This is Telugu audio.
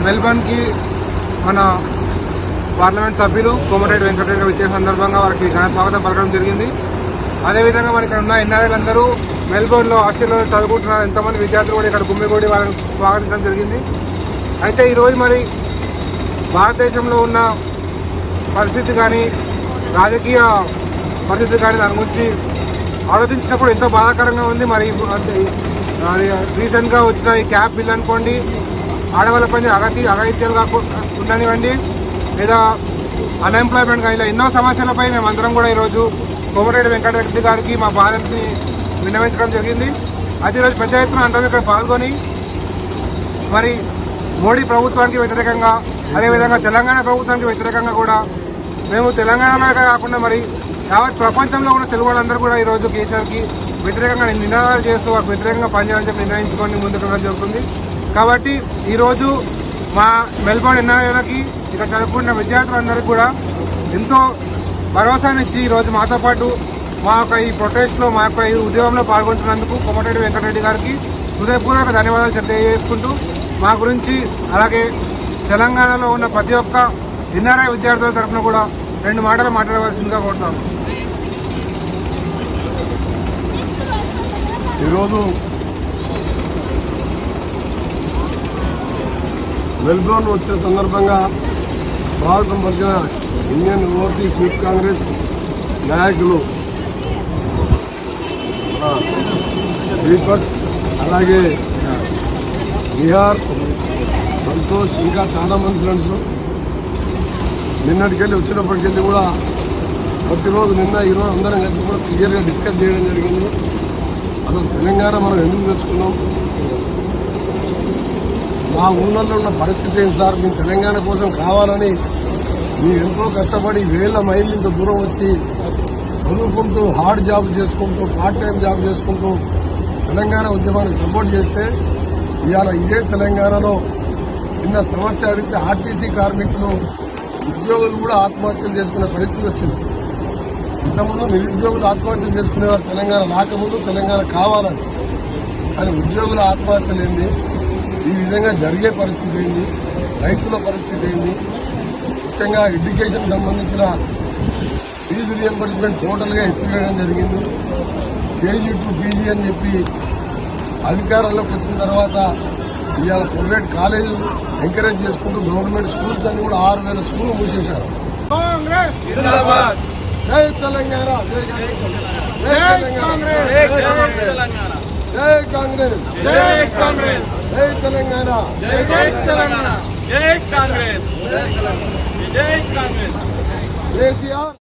మెల్బర్న్ కి మన పార్లమెంట్ సభ్యులు కోమటిరెడ్డి వెంకటరెడ్డి వచ్చే సందర్భంగా వారికి ఘన స్వాగతం పలకడం జరిగింది. అదేవిధంగా మరి ఇక్కడ ఉన్న ఎన్ఆర్ఐలందరూ మెల్బోర్న్ లో హాస్టల్లో చదువుకుంటున్నారు. ఎంతోమంది విద్యార్థులు కూడా ఇక్కడ గుమ్మిగూడి వారిని స్వాగతించడం జరిగింది. అయితే ఈరోజు మరి భారతదేశంలో ఉన్న పరిస్థితి కానీ రాజకీయ పరిస్థితి కానీ దాని గురించి ఆలోచించినప్పుడు ఎంతో బాధాకరంగా ఉంది. మరి రీసెంట్ గా వచ్చిన ఈ క్యాబ్ బిల్ అనుకోండి, ఆడవాళ్ళపైన అఘాయిత్యాలుగా ఉండనివ్వండి, లేదా అన్ఎంప్లాయ్మెంట్ కానీ ఇలా ఎన్నో సమస్యలపై మేమందరం కూడా ఈరోజు కోమటిరెడ్డి వెంకటరెడ్డి గారికి మా బాధని విన్నవించడం జరిగింది. అయితే ఈరోజు పెద్ద ఎత్తున అందరం ఇక్కడ పాల్గొని మరి మోడీ ప్రభుత్వానికి వ్యతిరేకంగా, అదేవిధంగా తెలంగాణ ప్రభుత్వానికి వ్యతిరేకంగా కూడా మేము తెలంగాణలో కాకుండా మరి యావత్ ప్రపంచంలో ఉన్న తెలుగు వాళ్ళందరూ కూడా ఈరోజు కేసీఆర్ కి వ్యతిరేకంగా నినాదాలు చేస్తూ వారికి వ్యతిరేకంగా పనిచేయాలని చెప్పి నిర్ణయించుకొని ముందుకు వెళ్ళడం జరుగుతుంది. కాబట్టి ఈరోజు మా మెల్బోర్న్ ఎన్ఆర్ఐలకి ఇక్కడ చదువుకున్న విద్యార్థులందరికీ కూడా ఎంతో భరోసానిచ్చి ఈరోజు మాతో పాటు మా యొక్క ఈ ప్రొటెస్ట్ లో మా యొక్క ఈ ఉద్యమంలో పాల్గొంటున్నందుకు కోమటిరెడ్డి వెంకటరెడ్డి గారికి హృదయపూర్వక ధన్యవాదాలు తెలియజేసుకుంటూ మా గురించి అలాగే తెలంగాణలో ఉన్న ప్రతి ఒక్క ఎన్ఆర్ఐ విద్యార్థుల తరఫున కూడా 2 మాటలు మాట్లాడవలసిందిగా కోరుతాము. ఈరోజు మెల్బోర్న్ వచ్చిన సందర్భంగా స్వాగతం పలికిన ఇండియన్ ఓవర్సీస్ యూత్ కాంగ్రెస్ నాయకులు దీపక్, అలాగే నిహార్, సంతోష్, ఇంకా చాలా మంది ఫ్రెండ్స్ నిన్నటికెళ్ళి వచ్చినప్పటికెళ్ళి కూడా ప్రతిరోజు నిన్న ఈరోజు అందరం కలిసి కూడా క్లియర్గా డిస్కస్ చేయడం జరిగింది. అసలు తెలంగాణ మనం ఎందుకు తెచ్చుకున్నాం, మా ఊళ్ళల్లో ఉన్న పరిస్థితి ఏంటి సార్, మేము తెలంగాణ కోసం కావాలని మీరు ఎంతో కష్టపడి వేల మైళ్ళు ఇంత దూరం వచ్చి చదువుకుంటూ హార్డ్ జాబ్ చేసుకుంటూ పార్ట్ టైం జాబ్ చేసుకుంటూ తెలంగాణ ఉద్యమాన్ని సపోర్ట్ చేస్తే ఇవాళ ఇదే తెలంగాణలో చిన్న సమస్య అడిగితే ఆర్టీసీ కార్మికులు ఉద్యోగులు కూడా ఆత్మహత్యలు చేసుకునే పరిస్థితి వచ్చింది. ఇంతకుముందు నిరుద్యోగులు ఆత్మహత్యలు చేసుకునేవారు తెలంగాణ రాకముందు, తెలంగాణ కావాలని. కానీ ఉద్యోగుల ఆత్మహత్యలు ఏంది, ఈ విధంగా జరిగే పరిస్థితి ఏంది, రైతుల పరిస్థితి ఏంది, ముఖ్యంగా ఎడ్యుకేషన్ సంబంధించిన ఫీజు రియంబర్స్మెంట్ టోటల్ గా ఎత్తివేయడం జరిగింది. కేజీ టు పీజీ అని చెప్పి అధికారంలోకి వచ్చిన తర్వాత ఇవాళ ప్రైవేట్ కాలేజీలు ఎంకరేజ్ చేసుకుంటూ గవర్నమెంట్ స్కూల్స్ అన్ని కూడా 6,000 స్కూళ్లు మూసేశారు. జై తెలంగాణ, జై కాంగ్రెస్, జై కాంగ్రెస్, జై కాంగ్రెస్, జై కాంగ్రెస్, జై తెలంగాణ, జై తెలంగాణ, జై కాంగ్రెస్, జై కాంగ్రెస్, కేసీఆర్.